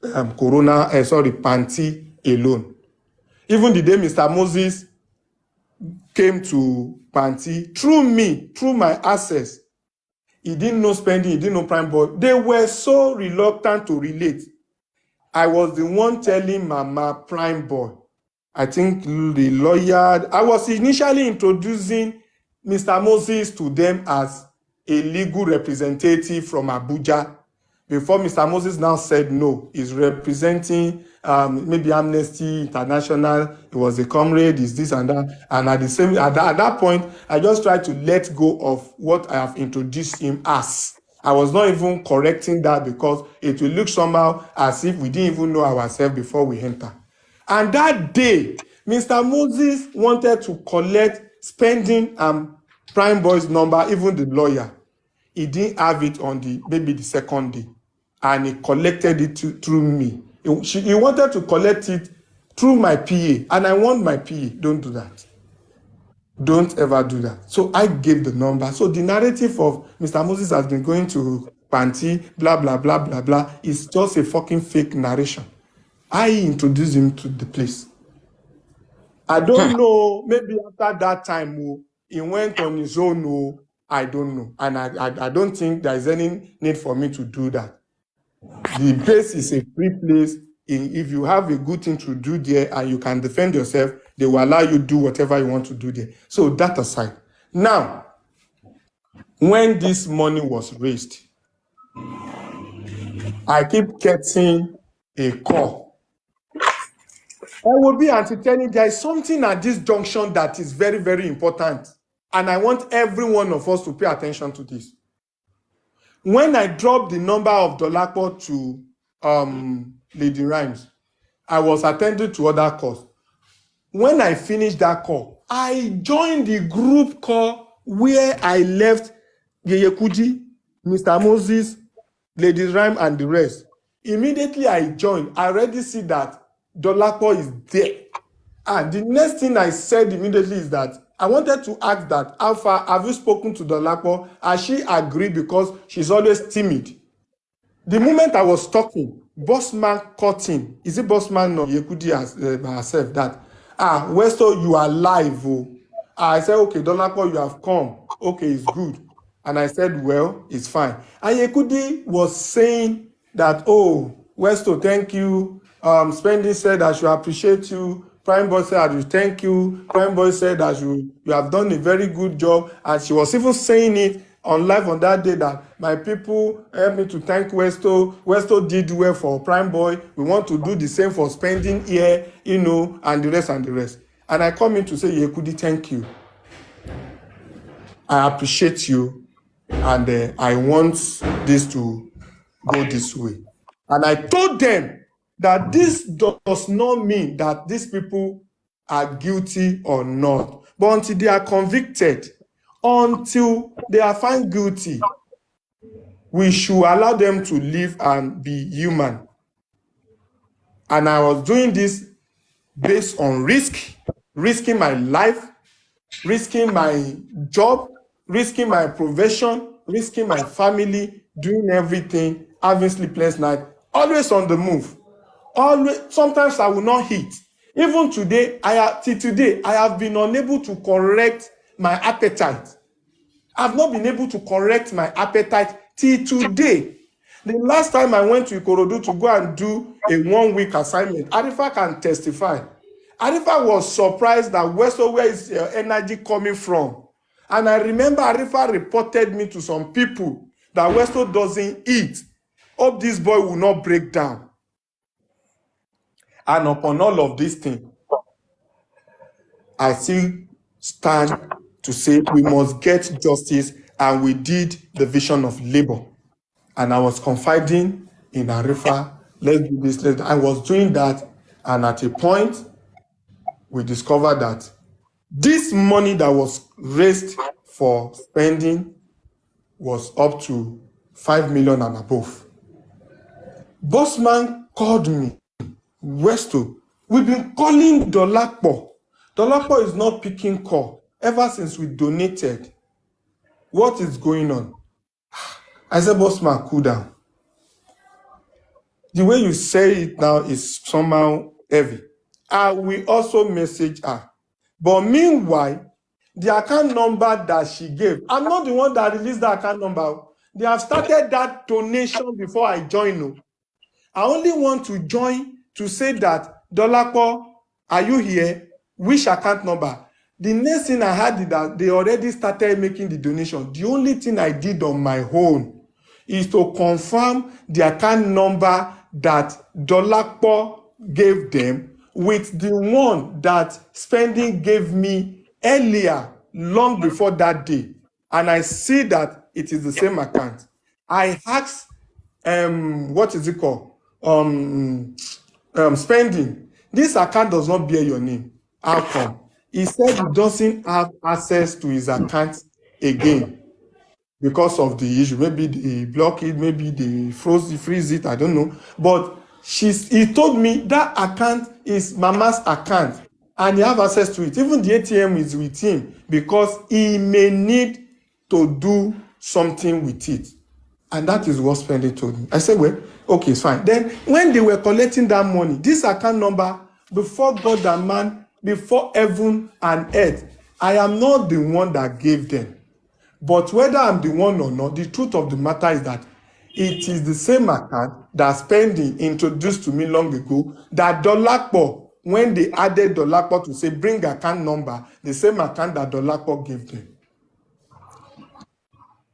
panty alone. Even the day Mr. Moses came to panty, through me, through my access, he didn't know spending, he didn't know Prime Boy. They were so reluctant to relate. I was the one telling Mama Prime Boy. I think the lawyer, I was initially introducing Mr. Moses to them as a legal representative from Abuja, before Mr. Moses now said no, he's representing maybe Amnesty International, he was a comrade, is this and that. And at that point, I just tried to let go of what I have introduced him as. I was not even correcting that because it will look somehow as if we didn't even know ourselves before we enter. And that day, Mr. Moses wanted to collect spending Prime Boy's number, even the lawyer. He didn't have it on maybe the second day. And he collected it through me. He wanted to collect it through my PA. And I want my PA. Don't do that. Don't ever do that. So I gave the number. So the narrative of Mr. Moses has been going to panty, blah, blah, blah, blah, blah, is just a fucking fake narration. I introduced him to the place. I don't know, maybe after that time, he went on his own, I don't know. And I don't think there is any need for me to do that. The place is a free place. If you have a good thing to do there and you can defend yourself, they will allow you to do whatever you want to do there. So that aside. Now, when this money was raised, I keep getting a call. I will be entertaining. There is something at this junction that is very, very important. And I want every one of us to pay attention to this. When I dropped the number of Dolapo to Lady Rhymes, I was attending to other calls. When I finished that call, I joined the group call where I left Yeye Kudi, Mr. Moses, Lady Rhyme, and the rest. Immediately I joined, I already see that Dolapo is there. And the next thing I said immediately is that I wanted to ask that, how far have you spoken to Dolapo? Has she agreed, because she's always timid? The moment I was talking, Bossman caught in. Is it Bossman or Yekudi herself that, Westo, you are live. I said, okay, Dolapo, you have come. Okay, it's good. And I said, well, it's fine. And Yekudi was saying that, oh, Westo, thank you. Spendi said I should appreciate you. Prime Boy said I should thank you. Prime Boy said that you have done a very good job. And she was even saying it on live on that day that my people helped me to thank Westo. Westo did well for Prime Boy. We want to do the same for spending here, and the rest and the rest. And I come in to say, Yekudi, thank you. I appreciate you. And I want this to go this way. And I told them that this does not mean that these people are guilty or not. But until they are convicted, until they are found guilty, we should allow them to live and be human. And I was doing this based on risking my life, risking my job, risking my profession, risking my family, doing everything, having sleepless night, always on the move. Always, sometimes I will not eat. Even today, till today, I have been unable to correct my appetite. I've not been able to correct my appetite till today. The last time I went to Ikorodu to go and do a 1-week assignment, Arifa can testify. Arifa was surprised that where is your energy coming from? And I remember Arifa reported me to some people that Westo doesn't eat. Hope this boy will not break down. And upon all of these things, I still stand to say we must get justice, and we did the vision of labor. And I was confiding in Arifa, let's do this, let's do. I was doing that, and at a point, we discovered that this money that was raised for spending was up to 5 million and above. Bossman called me, Westo, we've been calling Dolapo. Dolapo is not picking call ever since we donated. What is going on? I said, Bossman, cool down. The way you say it now is somehow heavy. I will also message her. But meanwhile, the account number that she gave, I'm not the one that released the account number. They have started that donation before I join. I only want to join to say that, Dolapo, are you here? Which account number? The next thing I heard is that they already started making the donation. The only thing I did on my own is to confirm the account number that Dolapo gave them with the one that Spending gave me earlier, long before that day. And I see that it is the same account. I asked, what is it called? Spending. This account does not bear your name. How come? He said he doesn't have access to his account again because of the issue. Maybe they block it, maybe they freeze it, I don't know. But he told me that account is Mama's account and he have access to it. Even the ATM is with him because he may need to do something with it. And that is what Spending told me. I said, well, okay, it's fine. Then when they were collecting that money, this account number, before God and man, before heaven and earth, I am not the one that gave them. But whether I'm the one or not, the truth of the matter is that it is the same account that Spending introduced to me long ago, that Dolapo, when they added Dolapo to say, bring account number, the same account that Dolapo gave them.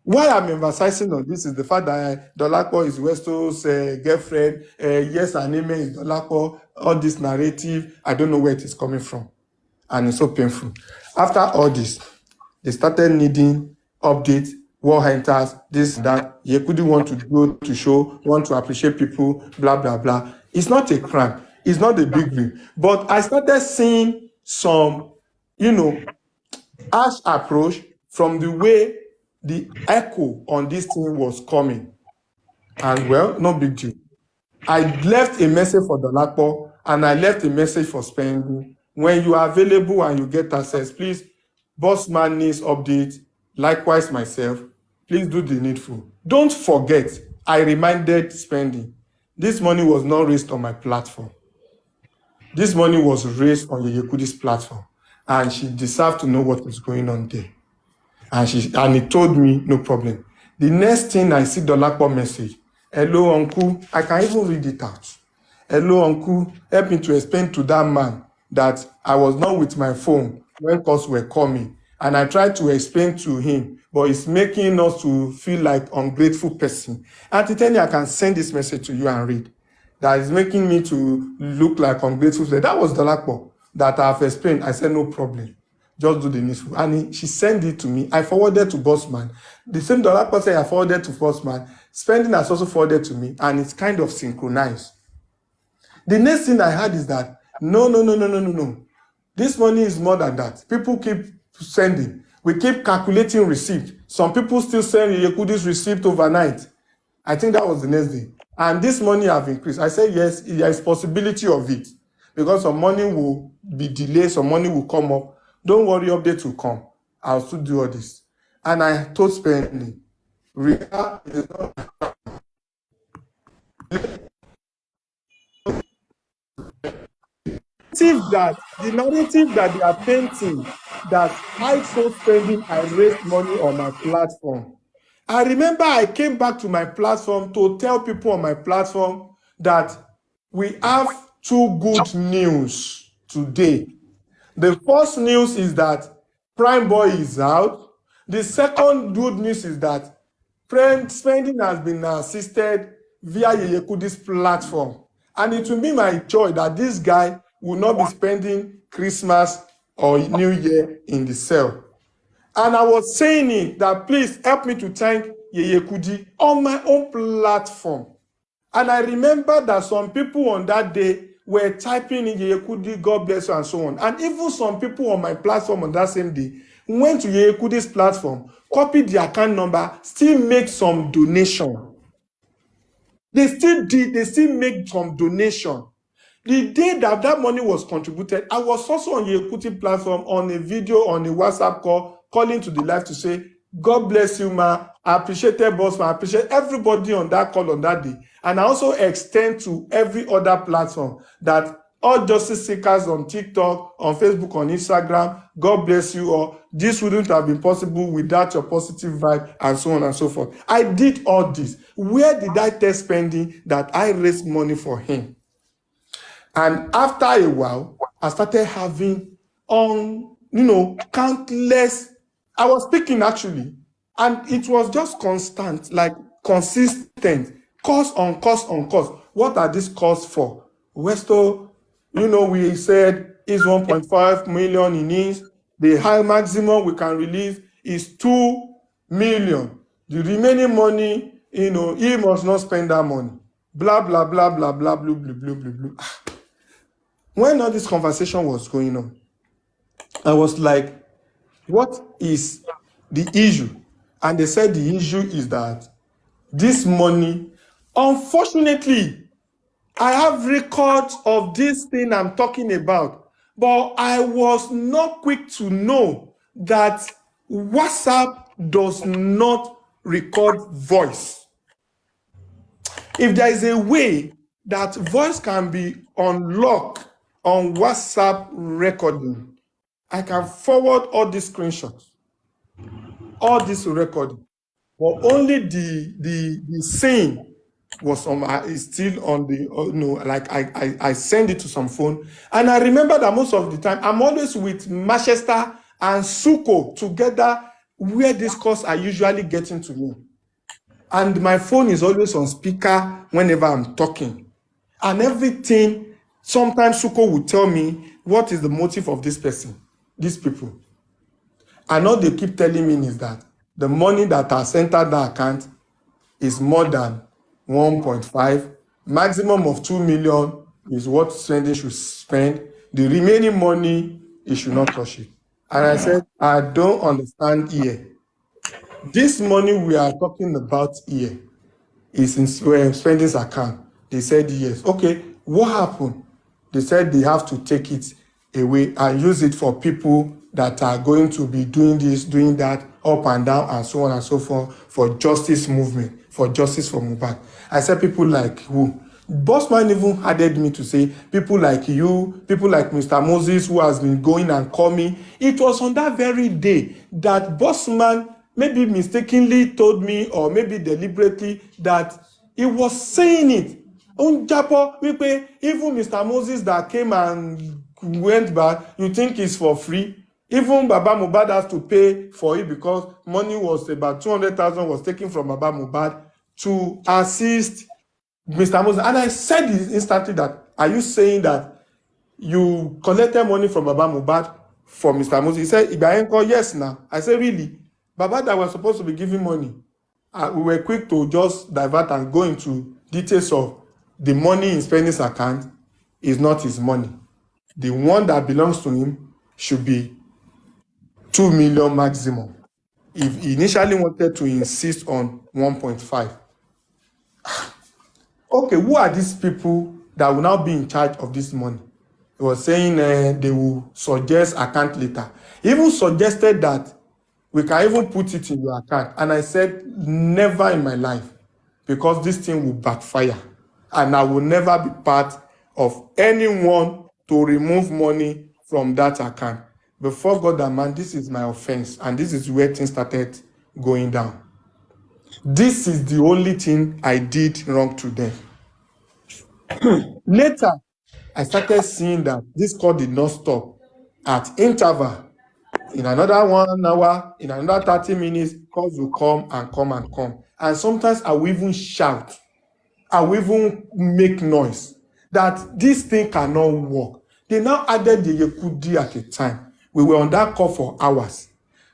Why I'm emphasizing on this is the fact that Dolapo is Westo's girlfriend. Yes, her name is Dolapo. All this narrative, I don't know where it is coming from. And it's so painful. After all this, they started needing updates, war hunters, this, that. Yekudi want to go to show, want to appreciate people, blah, blah, blah. It's not a crime. It's not a big deal. But I started seeing some, harsh approach from the way the echo on this thing was coming. And well, no big deal. I left a message for Dolapo and I left a message for Spending. When you are available and you get access, please, Bossman needs update. Likewise, myself, please do the needful. Don't forget, I reminded Spending, this money was not raised on my platform. This money was raised on the Yekudi's platform. And she deserved to know what was going on there. And he told me, no problem. The next thing I see Dolapo message, hello, uncle. I can even read it out. Hello, uncle. Help me to explain to that man that I was not with my phone when calls were coming. And I tried to explain to him, but it's making us to feel like ungrateful person. And to tell you, I can send this message to you and read. That is making me to look like ungrateful. That was Dolapo that I've explained. I said, no problem. Just do the needful. And she sent it to me. I forwarded to Bossman. The same Dolapo said I forwarded to Bossman. Spending has also forwarded to me, and it's kind of synchronized. The next thing I heard is that, no. This money is more than that. People keep sending. We keep calculating receipt. Some people still send Yekudi's receipt overnight. I think that was the next day. And this money have increased. I said, yes, there is possibility of it. Because some money will be delayed, some money will come up. Don't worry, update will come. I'll still do all this. and I told spending. Rita is not the narrative that they are painting, that I saw spending, I raised money on my platform. I remember I came back to my platform to tell people on my platform that we have two good news today. The first news is that Prime Boy is out. The second good news is that spending has been assisted via Yeyekudi's platform. And it will be my joy that this guy will not be spending Christmas or New Year in the cell. And I was saying it that please help me to thank Yeyekudi on my own platform. And I remember that some people on that day were typing in Yeyekudi, God bless you, and so on. And even some people on my platform on that same day went to Yeyekudi's platform, copied the account number, still made some donation. They still make some donation. The day that that money was contributed, I was also on Yeyekuti platform on a video, on a WhatsApp call, calling to the live to say, God bless you, ma. I appreciated boss, ma. I appreciate everybody on that call on that day. And I also extend to every other platform that all justice seekers on TikTok, on Facebook, on Instagram, God bless you all. This wouldn't have been possible without your positive vibe and so on and so forth. I did all this. Where did I tell spending that I raised money for him? And after a while, I started having countless. I was speaking actually, and it was just constant, like consistent, course on course on course. What are these costs for? Westo, we said is 1.5 million in each. The high maximum we can release is 2 million. The remaining money, he must not spend that money. Blah, blah, blah, blah, blah, blah, blah, blah, blah, blah. When all this conversation was going on, I was like, what is the issue? And they said the issue is that this money, unfortunately, I have records of this thing I'm talking about, but I was not quick to know that WhatsApp does not record voice. If there is a way that voice can be unlocked on WhatsApp recording, I can forward all these screenshots, all this recording, but only the scene was on. Is still on the like I send it to some phone, and I remember that most of the time I'm always with Manchester and Suko together, where these calls are usually getting to me, and my phone is always on speaker whenever I'm talking, and everything. Sometimes Suko will tell me what is the motive of this person, these people. And all they keep telling me is that the money that I entered that account is more than 1.5. Maximum of 2 million is what spending should spend. The remaining money, he should not touch it. And I said, I don't understand here. This money we are talking about here is in spending's account. They said yes. Okay, what happened? They said they have to take it away and use it for people that are going to be doing this, doing that, up and down, and so on and so forth, for justice movement, for justice for mohbad. I said people like who? Bossman even added me to say people like you, people like Mr. Moses, who has been going and coming. It was on that very day that Bossman maybe mistakenly told me, or maybe deliberately, that he was saying it. Even Mr. Moses that came and went back, you think it's for free? Even Baba Mohbad has to pay for it because money was about 200,000 was taken from Baba Mohbad to assist Mr. Moses. And I said instantly that, are you saying that you collected money from Baba Mohbad for Mr. Moses? He said, Ibayenko, yes now. I said, really? Baba that was supposed to be giving money. We were quick to just divert and go into details of the money in spending's account is not his money. The one that belongs to him should be 2 million maximum. If he initially wanted to insist on 1.5. Okay, who are these people that will now be in charge of this money? He was saying they will suggest account later. He even suggested that We can even put it in your account. And I said, never in my life, because this thing will backfire. And I will never be part of anyone to remove money from that account. Before God and man, this is my offense. And this is where things started going down. This is the only thing I did wrong to them. Later, I started seeing that this call did not stop. At interval, in another 1 hour, in another 30 minutes, calls will come and come and come. And sometimes I will even shout. I will even make noise that this thing cannot work. They now added the Yekudi at a time. We were on that call for hours.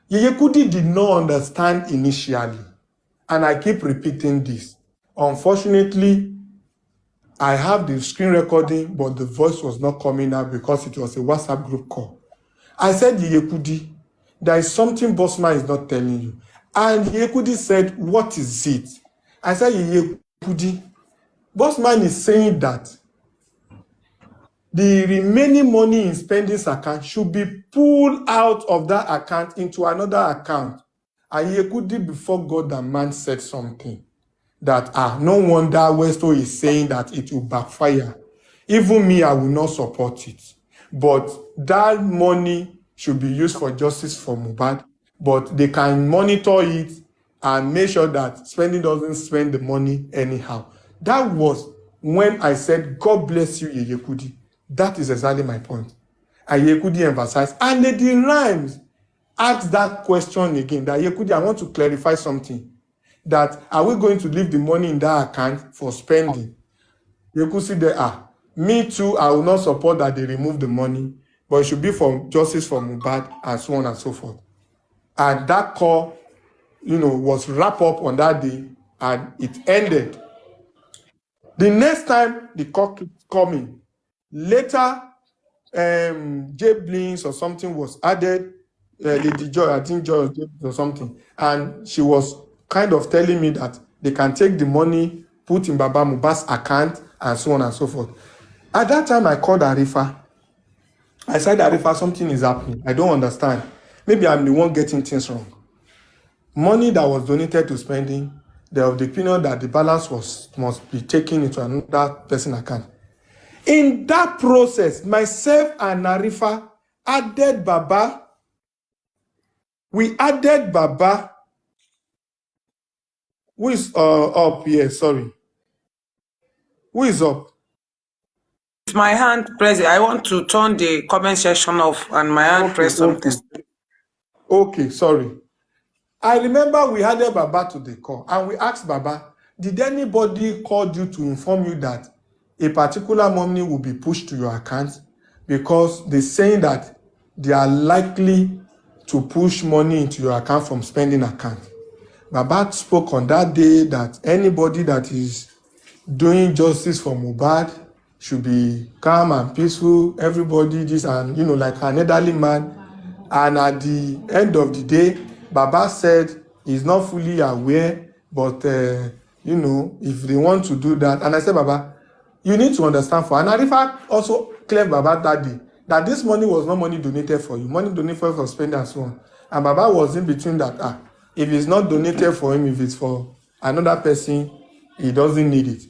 Yekudi did not understand initially. And I keep repeating this. Unfortunately, I have the screen recording, but the voice was not coming out because it was a WhatsApp group call. I said, Yekudi, there is something Bossman is not telling you. And Yekudi said, what is it? I said, Yekudi, Bossman is saying that the remaining money in spendings account should be pulled out of that account into another account. And Yekudi, before God and man, said something that, no wonder Westo is saying that it will backfire. Even me, I will not support it. But that money should be used for justice for Mohbad. But they can monitor it and make sure that spending doesn't spend the money anyhow. That was when I said, God bless you, Yekudi. That is exactly my point. And Yekudi emphasized. And Lady Rhymes asked that question again, that Yekudi, I want to clarify something. That are we going to leave the money in that account for spending? Yekudi there, me too, I will not support that they remove the money, but it should be for justice for Mohbad and so on and so forth. And that call, was wrapped up on that day and it ended. The next time the call kept coming, later, J Blinks or something was added, Lady Joy, I think Joy or something, and she was kind of telling me that they can take the money, put in Baba Mohbad's account, and so on and so forth. At that time, I called Arifa. I said, Arifa, something is happening. I don't understand. Maybe I'm the one getting things wrong. Money that was donated to spending, they have the opinion that the balance must be taken into another person's account. In that process, myself and Arifa added Baba. We added Baba, who is up here, sorry. Who is up?
My hand press it. I want to turn the comment section off and my hand press something.
Okay, sorry. I remember we added Baba to the call and we asked Baba, did anybody call you to inform you that a particular money will be pushed to your account? Because they're saying that they are likely to push money into your account from spending account. Baba spoke on that day that anybody that is doing justice for Mohbad should be calm and peaceful. Everybody just, and like an elderly man. And at the end of the day, Baba said he's not fully aware, but if they want to do that, and I said, Baba, you need to understand and Arifa also cleared Baba that day that this money was not money donated for you, money donated for spending and so on. And Baba was in between that, if it's not donated for him, if it's for another person, he doesn't need it.